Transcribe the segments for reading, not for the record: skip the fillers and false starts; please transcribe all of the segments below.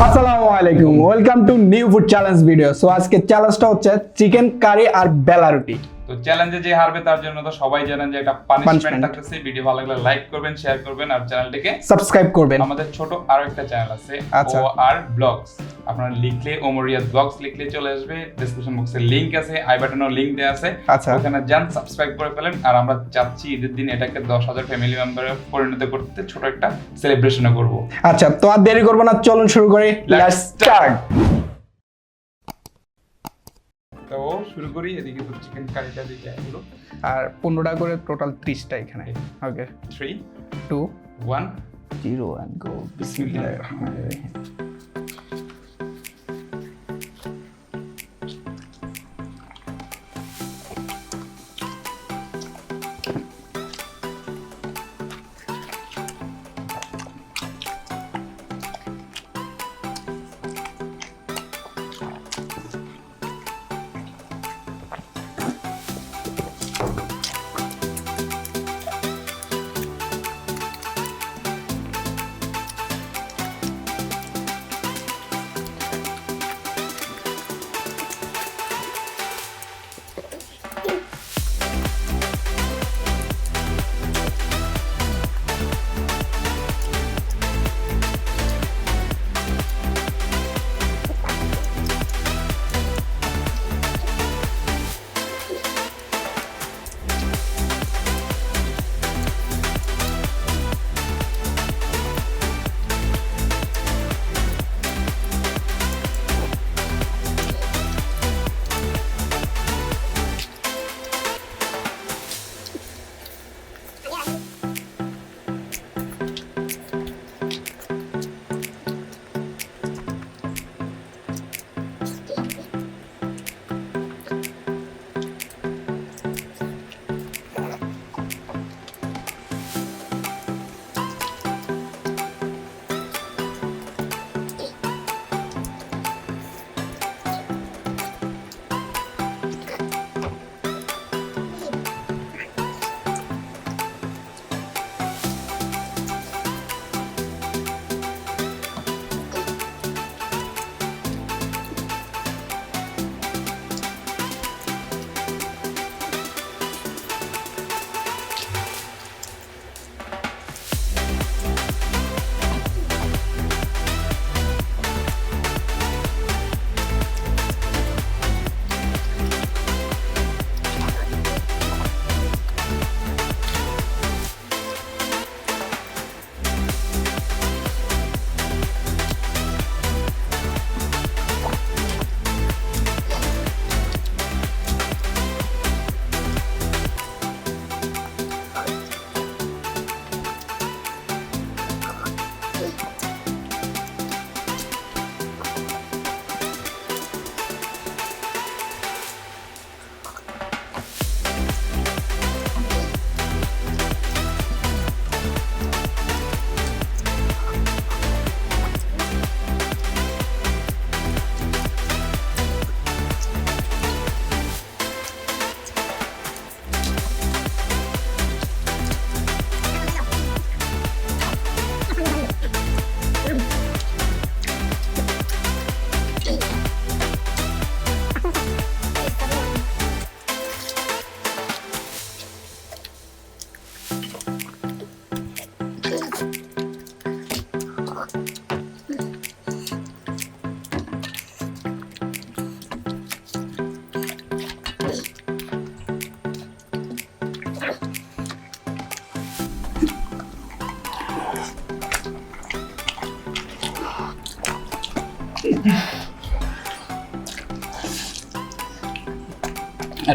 আসসালামু আলাইকুম, welcome to new food challenge video. So আজকে চ্যালেঞ্জটা হচ্ছে চিকেন কারি আর বেলা রুটি। তো চ্যালেঞ্জে যে হারবে তার জন্য তো সবাই জানেন যে একটা পানিশমেন্ট Punishment. থাকতেছে। ভিডিও ভালো লাগলে লাইক করবেন, শেয়ার করবেন আর চ্যানেলটিকে সাবস্ক্রাইব করবেন। আমাদের ছোট আরো একটা চ্যানেল আছে আচ্ছা। OR ব্লগস, আপনারা লিখলে ওমরিয়াদ ব্লগস লিখলে চলে আসবে। ডেসক্রিপশন বক্সে লিংক আছে, আই বাটনেও লিংক দেওয়া আছে, আচ্ছা। ওখানে যান, সাবস্ক্রাইব করে ফেলেন। আর আমরা চাচ্ছি ঈদের দিন এটাকে 10,000 ফ্যামিলি মেম্বারে পরিণত করতে, ছোট একটা সেলিব্রেশনও করব। আচ্ছা, তো আর দেরি করবো না, চলুন শুরু করি। Let's start. তো শুরু করি। এদিকে তো চিকেন কারিটা দিকে এগুলো আর 15টা করে টোটাল 30টা এখানে। ওকে, 3 2 1 0 and go. বিসমিল্লাহির রহমানির রহিম।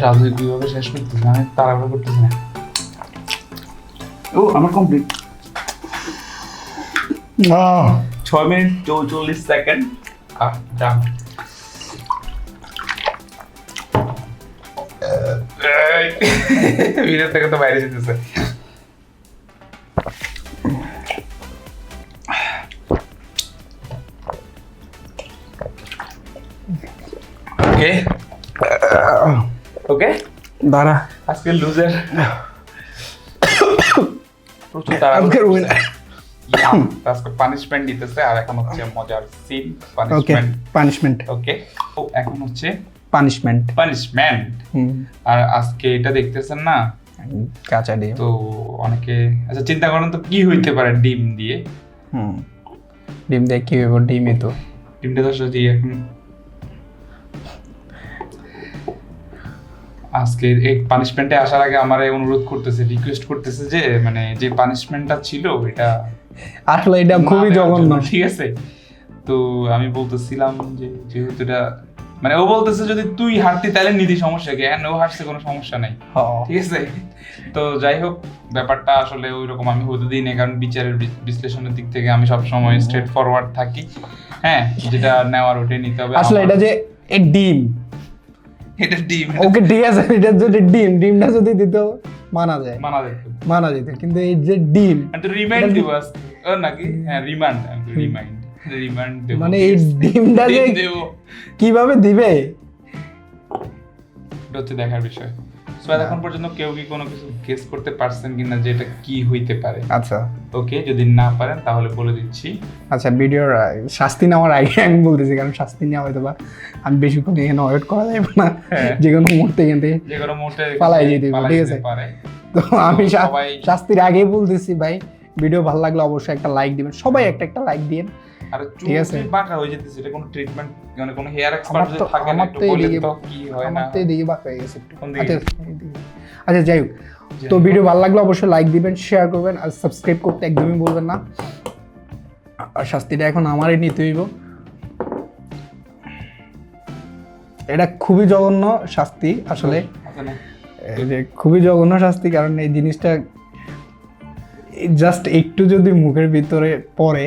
রাজু কিভাবে শেষ করতেছে, আমি তাড়াহুড়ো করতেছি না। ও আমার complete. 6 minute 44 second. Done. Video থেকে তো বাইরে যেতেছে। ওকে ওকে, দাঁড়া, আজকে লুজার প্রচুর তাড়াহুড়ো আজকের করতেছে। উইনার আজকে পানিশমেন্ট দিতেছে, আর এখন হচ্ছে মজার সিন ওকে, পানিশমেন্ট। পানিশমেন্ট ওকে, তো এখন হচ্ছে পানিশমেন্ট। পানিশমেন্ট। আর আজকে এটা দেখতেছেন না, কাঁচা ডিম। তো অনেকে আচ্ছা চিন্তা করেন তো কি হইতে পারে ডিম দিয়ে। ডিম দিয়ে কি হইব? ডিমই তো। ডিমটা তো যদি এখন আজকে এই পানিশমেন্টে আসার আগে আমার অনুরোধ করতেছে, রিকোয়েস্ট করতেছে যে মানে যে পানিশমেন্টটা ছিল এটা আসলে এটা খুবই না দেওয়ার জঘন্য। জন্য, ঠিক আছে? তো আমি বলতেছিলাম যে যেহেতু এটা মানে ও বলতেছে যদি তুই হারতি তাহলে নিদি, সমস্যা কি? হ্যাঁ, ও হারছে কোনো সমস্যা নাই, ঠিক আছে? তো যাই হোক, ব্যাপারটা আসলে ওই রকম আমি হতে দিই না, কারণ বিচারের বিশ্লেষণের দিক থেকে আমি সবসময় স্ট্রেট ফরওয়ার্ড থাকি। হ্যাঁ, যেটা নেওয়ার ওটাই নিতে হবে। আসলে এটা যে এই ডিম, এটা ডিম, ওকে ঠিক আছে, এটা যদি ডিমটা যদি দিত মানা যায়, মানা যেত, কিন্তু এই যে ডিম তো রিমাইন্ড দিব আজকে নাকি? হ্যাঁ, রিমান্ড দেব, মানে এই ডিমটা যে কিভাবে দিবে এটা হচ্ছে দেখার বিষয়। সো এখন পর্যন্ত কেউ কি কোনো কিছু গেস করতে পারছেন কিনা যে এটা কি হইতে পারে? আচ্ছা ওকে, যদি না পারেন তাহলে বলে দিচ্ছি। আচ্ছা, ভিডিওর শাস্তি নেওয়ার আগে আমি বলতেছি, কারণ শাস্তি নেওয়া হয়তো বা আমি বেশিক্ষণ এখানে ওয়েট করা যাবে না, যে কোনো মুহূর্তে এখান থেকে যে কোনো মুহূর্তে পালাই যেতে হবে, ঠিক আছে? তো আমি শাস্তির আগেই বলতেছি ভাই, ভিডিও ভালো লাগলে অবশ্যই একটা লাইক দিবেন, সবাই একটা লাইক দিন। আর ঠিক আছে, বাঁকা হয়ে যেতেছে, এটা কোনো ট্রিটমেন্ট মানে কোনো হেয়ার এক্সপার্ট যদি থাকে না, একটু বলে তো কি হয় না? আমার তো এদিকে বাঁকা হয়ে গেছে একটু। আচ্ছা যাই হোক, তো ভিডিও ভালো লাগলে অবশ্যই লাইক দিবেন, শেয়ার করবেন, আর সাবস্ক্রাইব করতে একদমই বলবেন না। আর শাস্তিটা এখন আমারই নিতে হইব। এটা খুবই জঘন্য শাস্তি আসলে, খুবই জঘন্য শাস্তি, কারণ এই জিনিসটা জাস্ট একটু যদি মুখের ভিতরে পড়ে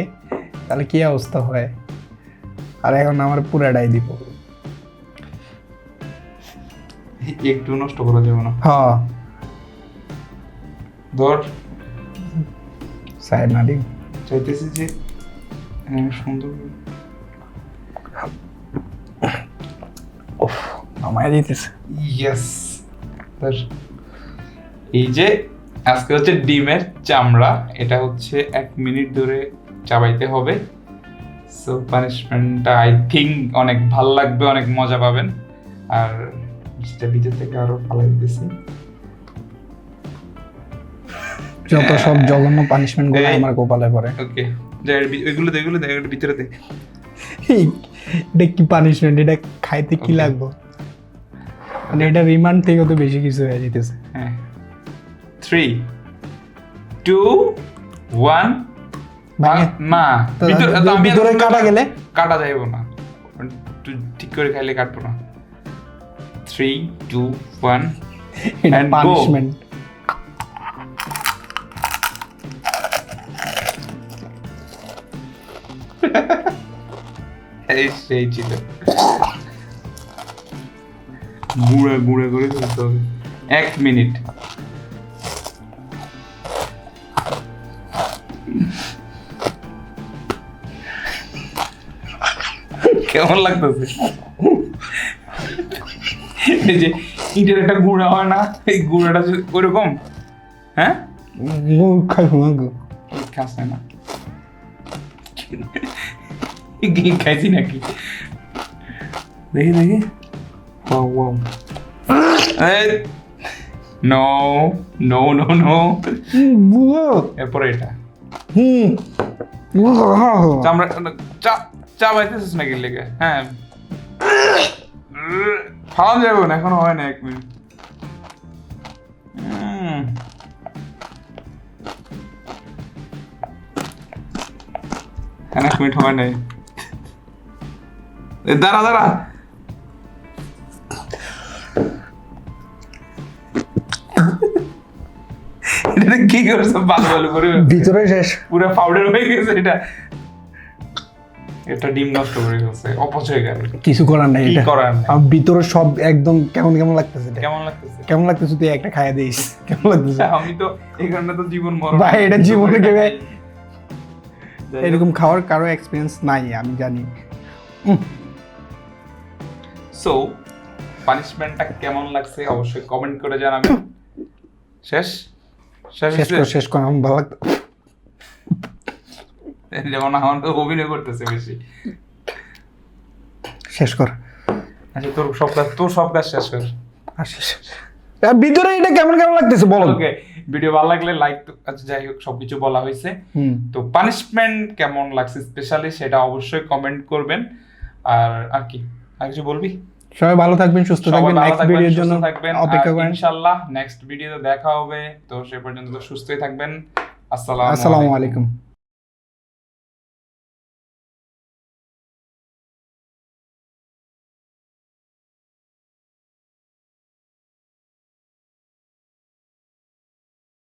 তাহলে কি অবস্থা হয়। আর এখন আমার পুরাটাই দিব, একটু নষ্ট করা যাবে না। হ্যাঁ, ধর সাইড না দিই, চাইতেছি যে সুন্দর আমায় দিতেছে। ইয়েস, এই যে আজকে হচ্ছে ডিমের চামড়া, এটা হচ্ছে 1 মিনিট ধরে চাবাইতে হবে। সো পানিশমেন্টটা আই থিঙ্ক অনেক ভালো লাগবে, অনেক মজা পাবেন। আর যেটা ভিতর থেকে আরো ভালো দিতেছি, যত সব জঘন্য পানিশমেন্ট গুলো আমার কপালে পড়ে। ওকে, এগুলো ভিতরে দে। এটা কি পানিশমেন্ট? এটা খাইতে কি লাগবে? মানে এটা রিমান্ড থেকে তো বেশি কিছু হয়ে যেতেছে। হ্যাঁ, 3 2 1 না, ভিতরে কাটা গেলে কাটা যাইব না, তুই ঠিক করে খাইলে কাটবো না। 3 2 1 এটা পানিশমেন্ট। এই সেই ছিল, গুঁড়া গুঁড়া করে ফেলতে হবে 1 মিনিট। কেমন লাগতেছে? এই যে ইটের একটা গুঁড়া হয় না, এই গুঁড়াটা ওইরকম। হ্যাঁ, খাস না? খাইছি নাকি? দেখি নো নো নো নো, এরপরে এটা চামড়া চাবাইতেছিস নাকি লেগে? হ্যাঁ, খাওয়া যাবে না, এখনো হয় না। 1 মিনিট, হ্যাঁ 1 মিনিট হয় নাই। দাঁড়া এটা কি করছে? ভালো করে ভিতরে শেষ, পুরো পাউডার হয়ে গেছে। এটা ডিম নষ্ট করে ফেলছে, অপচয় গেল। কিছু করার নাই, কি করার নাই। আর ভিতরে সব একদম কেমন লাগতেছে। কেমন লাগতেছে তুই একটা খাইয়া দিস, কেমন লাগতেছে? আমি তো এই কারণে তো জীবন মরণ ভাই, এটা জীবনে কেবে এরকম খাওয়ার কারো এক্সপেরিয়েন্স নাই, আমি জানি। সো পানিশমেন্টটা কেমন লাগছে অবশ্যই কমেন্ট করে জানাবেন। শেষ কর, আমি ভালো লাগতো। যেমন আমার তো অভিনয় করতেছে বেশি। শেষ কর। আচ্ছা তোর সব কাজ শেষ কর। আর ভিতরে এটা কেমন কেমন লাগতেছে বলো। ওকে, ভিডিও ভালো লাগলে লাইক, আচ্ছা যাই হোক সবকিছু বলা হয়েছে। তো পানিশমেন্ট কেমন লাগছে স্পেশালি সেটা অবশ্যই কমেন্ট করবেন। আর কি আর কিছু বলবি? সবাই ভালো থাকবেন, সুস্থ থাকবেন, নেক্সট ভিডিওর জন্য অপেক্ষা করেন। ইনশাআল্লাহ নেক্সট ভিডিওতে দেখা হবে। তো সে পর্যন্ত সুস্থই থাকবেন। আসসালামু আলাইকুম।